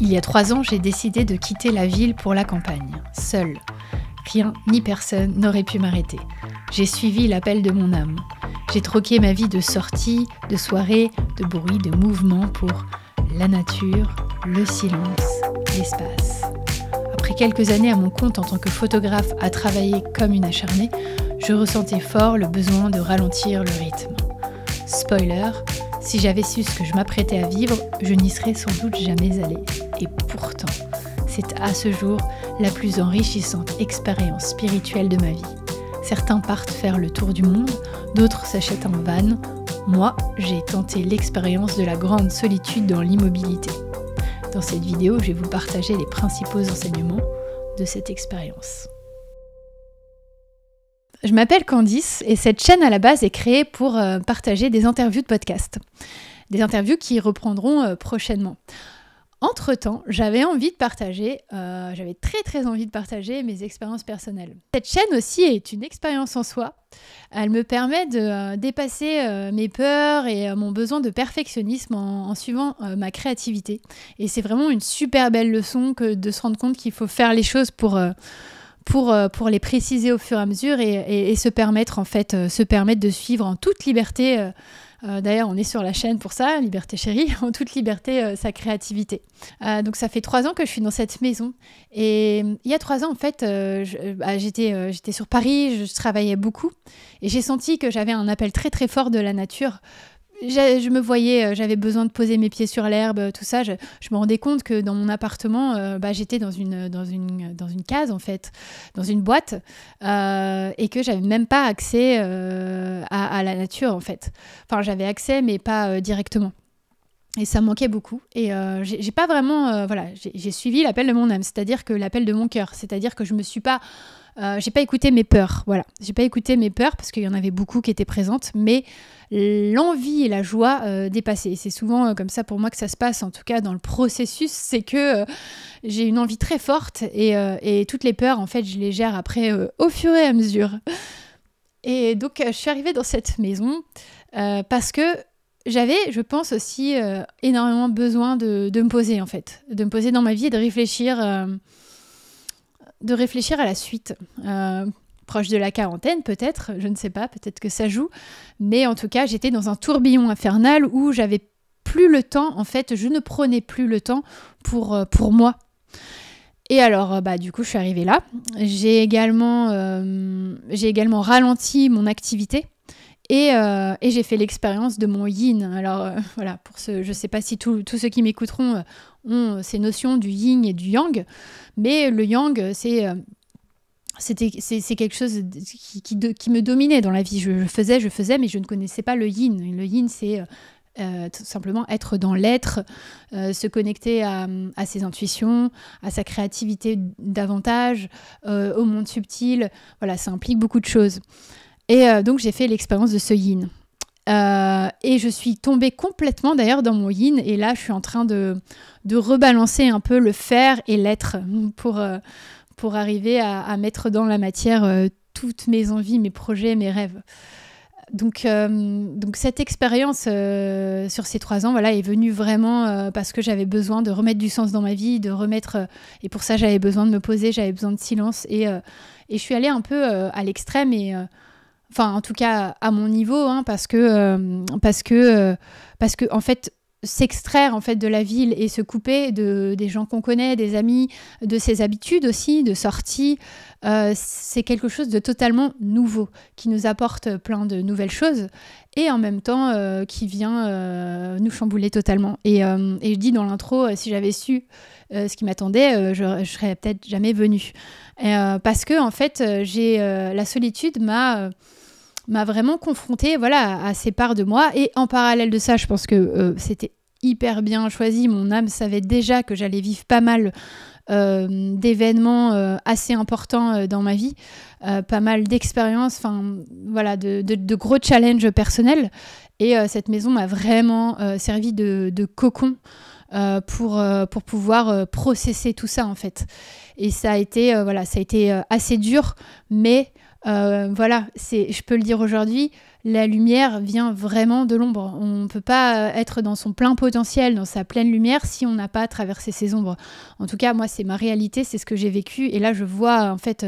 Il y a 3 ans, j'ai décidé de quitter la ville pour la campagne, seule. Rien ni personne n'aurait pu m'arrêter. J'ai suivi l'appel de mon âme. J'ai troqué ma vie de sorties, de soirées, de bruit, de mouvements pour la nature, le silence, l'espace. Après quelques années à mon compte en tant que photographe à travailler comme une acharnée, je ressentais fort le besoin de ralentir le rythme. Spoiler, si j'avais su ce que je m'apprêtais à vivre, je n'y serais sans doute jamais allée. Et pourtant, c'est à ce jour la plus enrichissante expérience spirituelle de ma vie. Certains partent faire le tour du monde, d'autres s'achètent un van. Moi, j'ai tenté l'expérience de la grande solitude dans l'immobilité. Dans cette vidéo, je vais vous partager les principaux enseignements de cette expérience. Je m'appelle Candice et cette chaîne à la base est créée pour partager des interviews de podcast. Des interviews qui reprendront prochainement. Entre-temps, j'avais très envie de partager mes expériences personnelles. Cette chaîne aussi est une expérience en soi. Elle me permet de dépasser mes peurs et mon besoin de perfectionnisme en suivant ma créativité. Et c'est vraiment une super belle leçon que de se rendre compte qu'il faut faire les choses pour les préciser au fur et à mesure et se permettre de suivre en toute liberté. D'ailleurs, on est sur la chaîne pour ça, Liberté Chérie, en toute liberté, sa créativité. Donc ça fait 3 ans que je suis dans cette maison. Et il y a 3 ans, en fait, j'étais sur Paris, je travaillais beaucoup. Et j'ai senti que j'avais un appel très très fort de la nature. Je me voyais, j'avais besoin de poser mes pieds sur l'herbe, tout ça. Je me rendais compte que dans mon appartement, j'étais dans une case, en fait, dans une boîte, et que j'avais même pas accès à la nature, en fait. Enfin, j'avais accès, mais pas directement. Et ça me manquait beaucoup. Et j'ai pas vraiment... j'ai suivi l'appel de mon âme, c'est-à-dire que l'appel de mon cœur. C'est-à-dire que je me suis pas... j'ai pas écouté mes peurs, voilà. J'ai pas écouté mes peurs parce qu'il y en avait beaucoup qui étaient présentes, mais l'envie et la joie dépassaient. Et c'est souvent comme ça pour moi que ça se passe, en tout cas dans le processus, c'est que j'ai une envie très forte et toutes les peurs, en fait, je les gère après au fur et à mesure. Et donc, je suis arrivée dans cette maison parce que j'avais, je pense aussi, énormément besoin de me poser, en fait. De me poser dans ma vie et de réfléchir à la suite. Proche de la quarantaine, peut-être, je ne sais pas, peut-être que ça joue. Mais en tout cas, j'étais dans un tourbillon infernal où j'avais plus le temps, en fait, je ne prenais plus le temps pour moi. Et alors, du coup, je suis arrivée là. J'ai également ralenti mon activité. Et j'ai fait l'expérience de mon yin. Alors voilà, je ne sais pas si tous ceux qui m'écouteront ont ces notions du yin et du yang, mais le yang, c'est quelque chose qui me dominait dans la vie. Je faisais, mais je ne connaissais pas le yin. Le yin, c'est tout simplement être dans l'être, se connecter à ses intuitions, à sa créativité davantage, au monde subtil. Voilà, ça implique beaucoup de choses. Et donc, j'ai fait l'expérience de ce yin. Et je suis tombée complètement, d'ailleurs, dans mon yin. Et là, je suis en train de rebalancer un peu le faire et l'être pour arriver à mettre dans la matière toutes mes envies, mes projets, mes rêves. Donc cette expérience sur ces 3 ans, voilà, est venue vraiment parce que j'avais besoin de remettre du sens dans ma vie, et pour ça, j'avais besoin de me poser, j'avais besoin de silence. Et je suis allée un peu à l'extrême enfin, en tout cas, à mon niveau, hein, parce que en fait, s'extraire en fait de la ville et se couper des gens qu'on connaît, des amis, de ses habitudes aussi, de sortie, c'est quelque chose de totalement nouveau, qui nous apporte plein de nouvelles choses et en même temps qui vient nous chambouler totalement. Et je dis dans l'intro, si j'avais su ce qui m'attendait, je serais peut-être jamais venue. Parce que en fait, la solitude m'a vraiment confrontée, voilà, à ces parts de moi. Et en parallèle de ça, je pense que c'était hyper bien choisi. Mon âme savait déjà que j'allais vivre pas mal d'événements assez importants dans ma vie, pas mal d'expériences, enfin voilà, de gros challenges personnels. Et cette maison m'a vraiment servi de cocon pour pouvoir processer tout ça, en fait. Et ça a été assez dur, mais Voilà, je peux le dire aujourd'hui, la lumière vient vraiment de l'ombre. On ne peut pas être dans son plein potentiel, dans sa pleine lumière, si on n'a pas traversé ces ombres. En tout cas, moi, c'est ma réalité, c'est ce que j'ai vécu. Et là, je vois, en fait,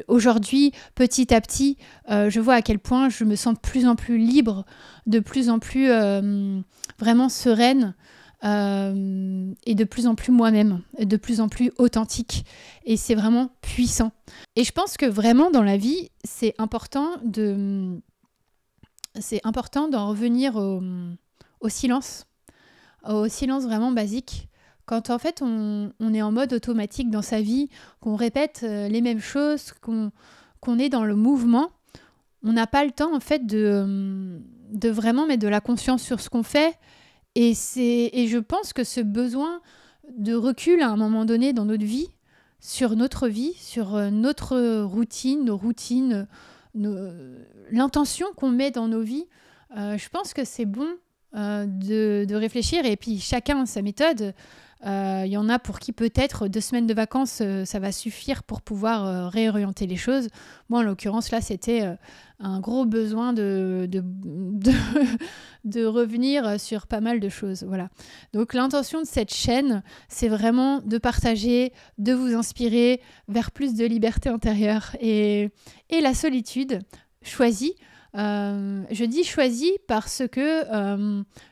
aujourd'hui, petit à petit, je vois à quel point je me sens de plus en plus libre, de plus en plus vraiment sereine, et de plus en plus moi-même, de plus en plus authentique. Et c'est vraiment puissant. Et je pense que vraiment dans la vie, c'est important d'en revenir au silence vraiment basique. Quand en fait on est en mode automatique dans sa vie, qu'on répète les mêmes choses, qu'on est dans le mouvement, on n'a pas le temps en fait de vraiment mettre de la conscience sur ce qu'on fait. Et je pense que ce besoin de recul à un moment donné dans notre vie, sur notre routine, nos routines, l'intention qu'on met dans nos vies, je pense que c'est bon de réfléchir. Et puis chacun a sa méthode. Il y en a pour qui peut-être 2 semaines de vacances, ça va suffire pour pouvoir réorienter les choses. Moi, en l'occurrence, là, c'était un gros besoin de revenir sur pas mal de choses. Voilà. Donc, l'intention de cette chaîne, c'est vraiment de partager, de vous inspirer vers plus de liberté intérieure et la solitude choisie. Je dis choisie parce que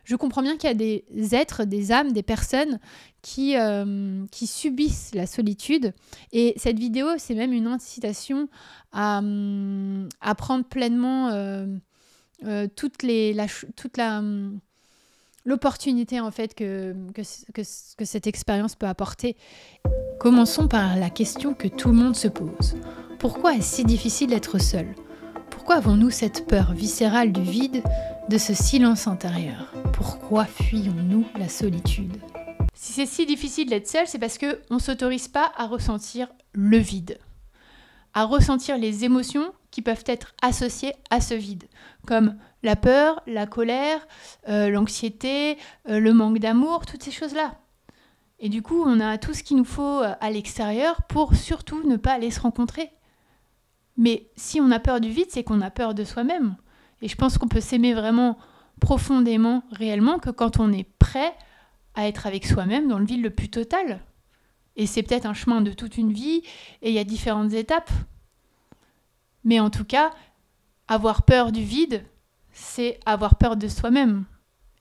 je comprends bien qu'il y a des êtres, des âmes, des personnes qui subissent la solitude. Et cette vidéo, c'est même une incitation à prendre pleinement toute l'opportunité en fait que cette expérience peut apporter. Commençons par la question que tout le monde se pose. Pourquoi est-ce si difficile d'être seul ? Pourquoi avons-nous cette peur viscérale du vide, de ce silence intérieur ? Pourquoi fuyons-nous la solitude ? Si c'est si difficile d'être seul, c'est parce qu'on ne s'autorise pas à ressentir le vide, à ressentir les émotions qui peuvent être associées à ce vide, comme la peur, la colère, l'anxiété, le manque d'amour, toutes ces choses-là. Et du coup, on a tout ce qu'il nous faut à l'extérieur pour surtout ne pas aller se rencontrer. Mais si on a peur du vide, c'est qu'on a peur de soi-même. Et je pense qu'on peut s'aimer vraiment profondément, réellement, que quand on est prêt à être avec soi-même dans le vide le plus total. Et c'est peut-être un chemin de toute une vie, et il y a différentes étapes. Mais en tout cas, avoir peur du vide, c'est avoir peur de soi-même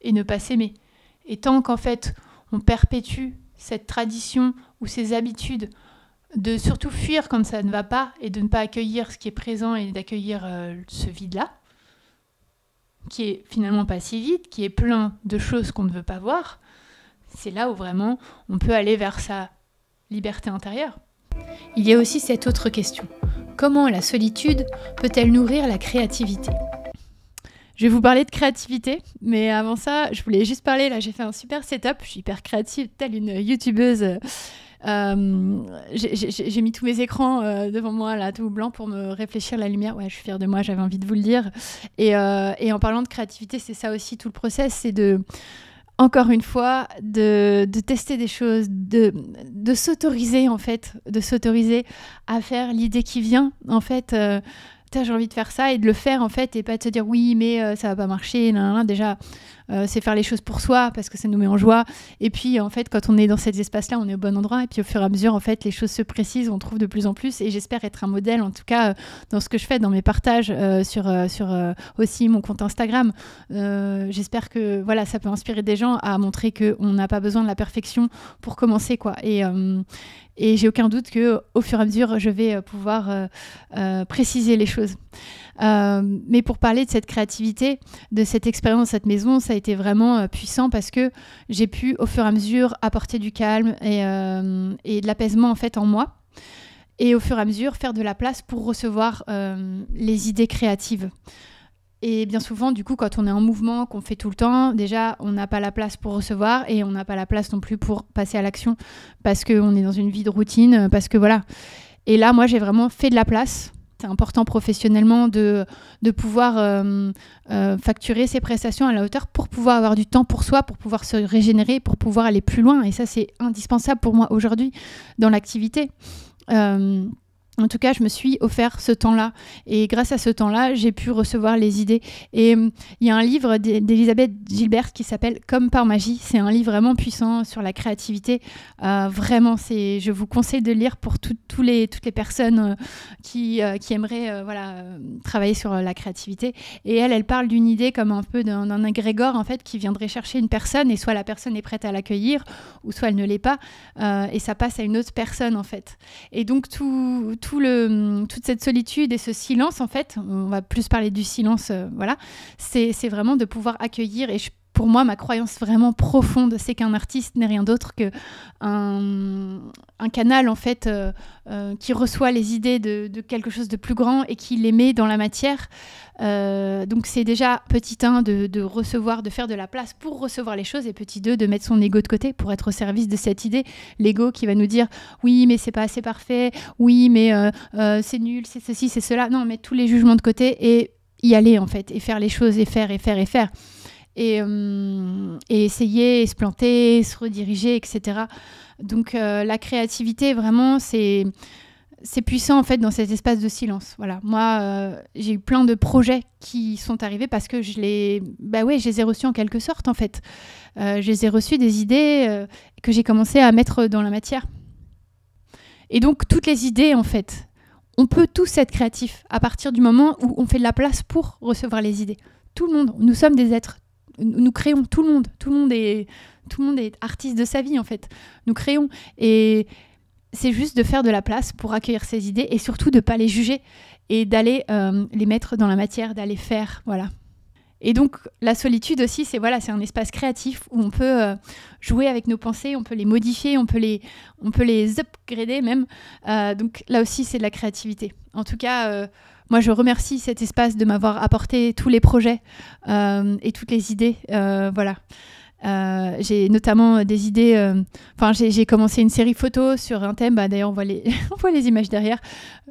et ne pas s'aimer. Et tant qu'en fait, on perpétue cette tradition ou ces habitudes de surtout fuir quand ça ne va pas et de ne pas accueillir ce qui est présent et d'accueillir ce vide-là, qui est finalement pas si vide, qui est plein de choses qu'on ne veut pas voir, c'est là où vraiment on peut aller vers sa liberté intérieure. Il y a aussi cette autre question. Comment la solitude peut-elle nourrir la créativité ? Je vais vous parler de créativité, mais avant ça, je voulais juste parler, là j'ai fait un super setup, je suis hyper créative, telle une youtubeuse. J'ai mis tous mes écrans devant moi là tout blanc pour me réfléchir la lumière. Ouais, je suis fière de moi, j'avais envie de vous le dire. Et en parlant de créativité, c'est ça aussi tout le process, c'est encore une fois de tester des choses, de s'autoriser en fait, de s'autoriser à faire l'idée qui vient en fait. J'ai envie de faire ça et de le faire en fait et pas de se dire oui mais ça va pas marcher, déjà c'est faire les choses pour soi parce que ça nous met en joie et puis en fait quand on est dans cet espace là on est au bon endroit et puis au fur et à mesure en fait les choses se précisent, on trouve de plus en plus et j'espère être un modèle en tout cas dans ce que je fais, dans mes partages sur aussi mon compte Instagram. J'espère que voilà ça peut inspirer des gens à montrer qu'on n'a pas besoin de la perfection pour commencer quoi et j'ai aucun doute qu'au fur et à mesure, je vais pouvoir préciser les choses. Mais pour parler de cette créativité, de cette expérience dans cette maison, ça a été vraiment puissant parce que j'ai pu au fur et à mesure apporter du calme et de l'apaisement en fait en moi. Et au fur et à mesure, faire de la place pour recevoir les idées créatives. Et bien souvent, du coup, quand on est en mouvement, qu'on fait tout le temps, déjà, on n'a pas la place pour recevoir et on n'a pas la place non plus pour passer à l'action parce qu'on est dans une vie de routine, parce que voilà. Et là, moi, j'ai vraiment fait de la place. C'est important professionnellement de pouvoir facturer ses prestations à la hauteur pour pouvoir avoir du temps pour soi, pour pouvoir se régénérer, pour pouvoir aller plus loin. Et ça, c'est indispensable pour moi aujourd'hui dans l'activité. En tout cas, je me suis offert ce temps-là. Et grâce à ce temps-là, j'ai pu recevoir les idées. Et il y a un livre d'Elisabeth Gilbert qui s'appelle « Comme par magie ». C'est un livre vraiment puissant sur la créativité. Vraiment, je vous conseille de le lire pour toutes les personnes qui aimeraient travailler sur la créativité. Et elle parle d'une idée comme un peu d'un égrégore, en fait, qui viendrait chercher une personne, et soit la personne est prête à l'accueillir, ou soit elle ne l'est pas. Et ça passe à une autre personne, en fait. Et donc, toute cette solitude et ce silence, en fait, on va plus parler du silence, c'est vraiment de pouvoir accueillir. Et pour moi, ma croyance vraiment profonde, c'est qu'un artiste n'est rien d'autre qu'un canal, en fait, qui reçoit les idées de quelque chose de plus grand et qui les met dans la matière. Donc c'est déjà petit 1 de recevoir, de faire de la place pour recevoir les choses, et petit 2 de mettre son ego de côté pour être au service de cette idée. L'ego qui va nous dire oui mais c'est pas assez parfait, oui mais c'est nul, c'est ceci, c'est cela. Non, mettre tous les jugements de côté et y aller, en fait, et faire les choses, et faire et essayer, et se planter, et se rediriger, etc. Donc la créativité, vraiment, c'est puissant, en fait, dans cet espace de silence. Voilà. Moi, j'ai eu plein de projets qui sont arrivés parce que je les ai reçus en quelque sorte, en fait. Je les ai reçus, des idées que j'ai commencé à mettre dans la matière. Et donc, toutes les idées, en fait, on peut tous être créatifs à partir du moment où on fait de la place pour recevoir les idées. Tout le monde, nous sommes des êtres, nous créons, tout le monde est artiste de sa vie, en fait. Nous créons, et c'est juste de faire de la place pour accueillir ces idées, et surtout de ne pas les juger, et d'aller les mettre dans la matière, d'aller faire, voilà. Et donc la solitude aussi, c'est un espace créatif où on peut jouer avec nos pensées, on peut les modifier, on peut les upgrader même. Donc là aussi, c'est de la créativité. En tout cas, moi, je remercie cet espace de m'avoir apporté tous les projets et toutes les idées. J'ai notamment des idées. J'ai commencé une série photo sur un thème. D'ailleurs, on voit les images derrière.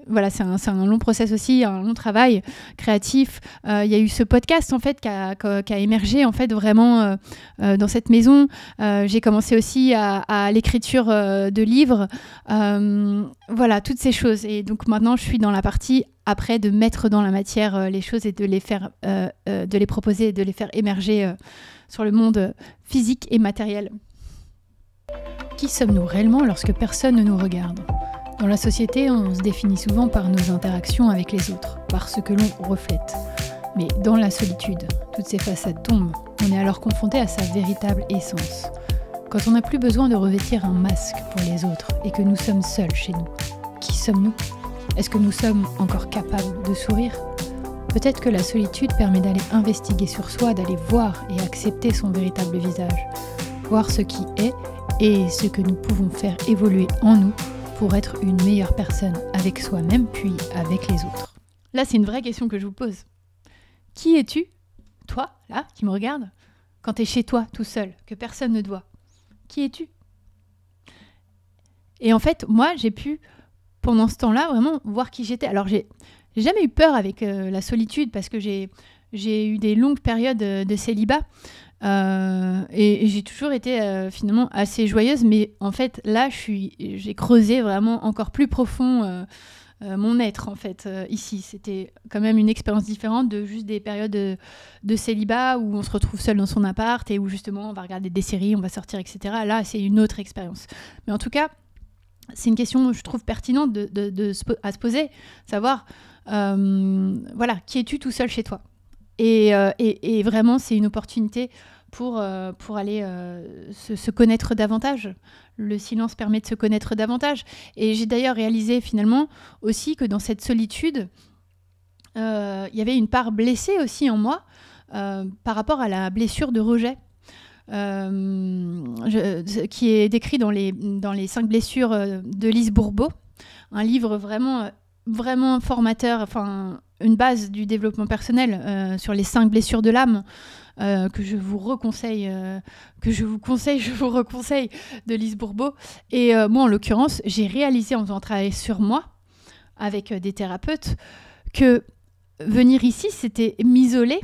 Voilà, c'est un long process aussi, un long travail créatif. Il y a eu ce podcast, en fait, qui a émergé, en fait, vraiment dans cette maison. J'ai commencé aussi à l'écriture de livres. Voilà, toutes ces choses. Et donc maintenant, je suis dans la partie après de mettre dans la matière les choses et de les faire, de les proposer, et de les faire émerger sur le monde physique et matériel. Qui sommes-nous réellement lorsque personne ne nous regarde ? Dans la société, on se définit souvent par nos interactions avec les autres, par ce que l'on reflète. Mais dans la solitude, toutes ces façades tombent. On est alors confronté à sa véritable essence. Quand on n'a plus besoin de revêtir un masque pour les autres et que nous sommes seuls chez nous, qui sommes-nous ? Est-ce que nous sommes encore capables de sourire ? Peut-être que la solitude permet d'aller investiguer sur soi, d'aller voir et accepter son véritable visage, voir ce qui est et ce que nous pouvons faire évoluer en nous pour être une meilleure personne avec soi-même puis avec les autres. Là, c'est une vraie question que je vous pose. Qui es-tu, toi, là, qui me regarde, quand tu es chez toi, tout seul, que personne ne te voit ? Qui es-tu ? Et en fait, moi, j'ai pu, pendant ce temps-là, vraiment voir qui j'étais. Alors, j'ai jamais eu peur avec la solitude parce que j'ai eu des longues périodes de célibat et j'ai toujours été finalement assez joyeuse. Mais en fait, là, j'ai creusé vraiment encore plus profond mon être, en fait, ici. C'était quand même une expérience différente de juste des périodes de célibat où on se retrouve seul dans son appart et où justement on va regarder des séries, on va sortir, etc. Là, c'est une autre expérience. Mais en tout cas, c'est une question, je trouve, pertinente à se poser, savoir, qui es-tu tout seul chez toi ? Et vraiment, c'est une opportunité pour aller se connaître davantage. Le silence permet de se connaître davantage. Et j'ai d'ailleurs réalisé finalement aussi que dans cette solitude, il y avait une part blessée aussi en moi par rapport à la blessure de rejet. Qui est décrit dans les 5 blessures de Lise Bourbeau, un livre vraiment formateur, enfin une base du développement personnel sur les 5 blessures de l'âme que je vous reconseille de Lise Bourbeau. Et moi, en l'occurrence, j'ai réalisé en faisant travailler sur moi avec des thérapeutes que venir ici, c'était m'isoler,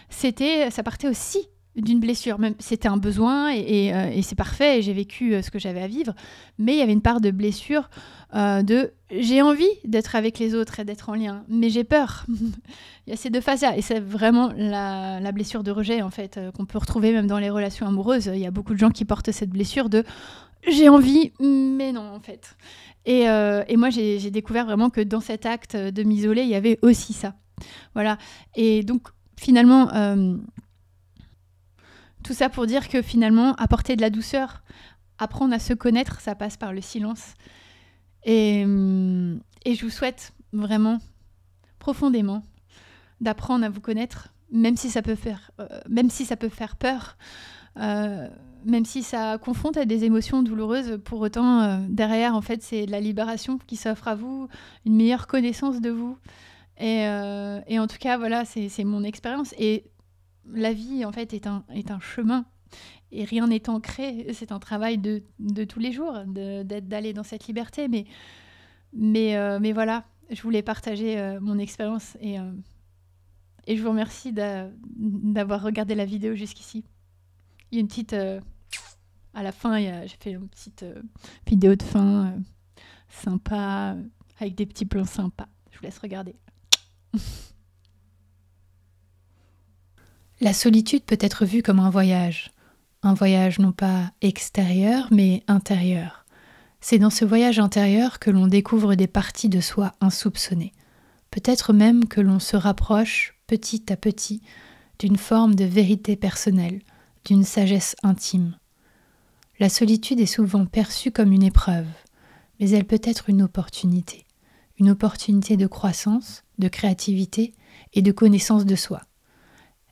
ça partait aussi d'une blessure. Même c'était un besoin et c'est parfait, et j'ai vécu ce que j'avais à vivre, mais il y avait une part de blessure de j'ai envie d'être avec les autres et d'être en lien, mais j'ai peur. Il y a ces deux phases-là, et c'est vraiment la blessure de rejet en fait, qu'on peut retrouver même dans les relations amoureuses. Il y a beaucoup de gens qui portent cette blessure de j'ai envie, mais non en fait. Et moi j'ai découvert vraiment que dans cet acte de m'isoler, il y avait aussi ça. Voilà. Et donc finalement, tout ça pour dire que finalement, apporter de la douceur, apprendre à se connaître, ça passe par le silence. Et je vous souhaite vraiment, profondément, d'apprendre à vous connaître, même si ça peut faire peur, même si ça confronte à des émotions douloureuses. Pour autant, derrière, en fait, c'est de la libération qui s'offre à vous, une meilleure connaissance de vous. Et en tout cas, voilà, c'est mon expérience. Et la vie, en fait, est un chemin. Et rien n'est ancré. C'est un travail de tous les jours, d'aller dans cette liberté. Mais voilà, je voulais partager mon expérience. Et je vous remercie d'avoir regardé la vidéo jusqu'ici. Il y a une petite... à la fin, j'ai fait une petite vidéo de fin sympa, avec des petits plans sympas. Je vous laisse regarder. La solitude peut être vue comme un voyage non pas extérieur, mais intérieur. C'est dans ce voyage intérieur que l'on découvre des parties de soi insoupçonnées. Peut-être même que l'on se rapproche, petit à petit, d'une forme de vérité personnelle, d'une sagesse intime. La solitude est souvent perçue comme une épreuve, mais elle peut être une opportunité de croissance, de créativité et de connaissance de soi.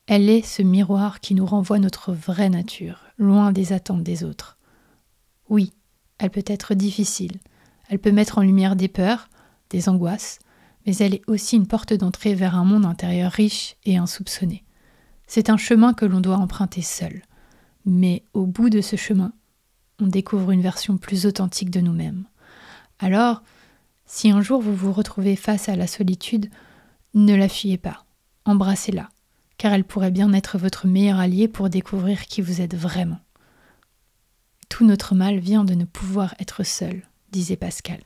Elle est ce miroir qui nous renvoie notre vraie nature, loin des attentes des autres. Oui, elle peut être difficile, elle peut mettre en lumière des peurs, des angoisses, mais elle est aussi une porte d'entrée vers un monde intérieur riche et insoupçonné. C'est un chemin que l'on doit emprunter seul. Mais au bout de ce chemin, on découvre une version plus authentique de nous-mêmes. Alors, si un jour vous vous retrouvez face à la solitude, ne la fuyez pas, embrassez-la, car elle pourrait bien être votre meilleur allié pour découvrir qui vous êtes vraiment. Tout notre mal vient de ne pouvoir être seul, disait Pascal.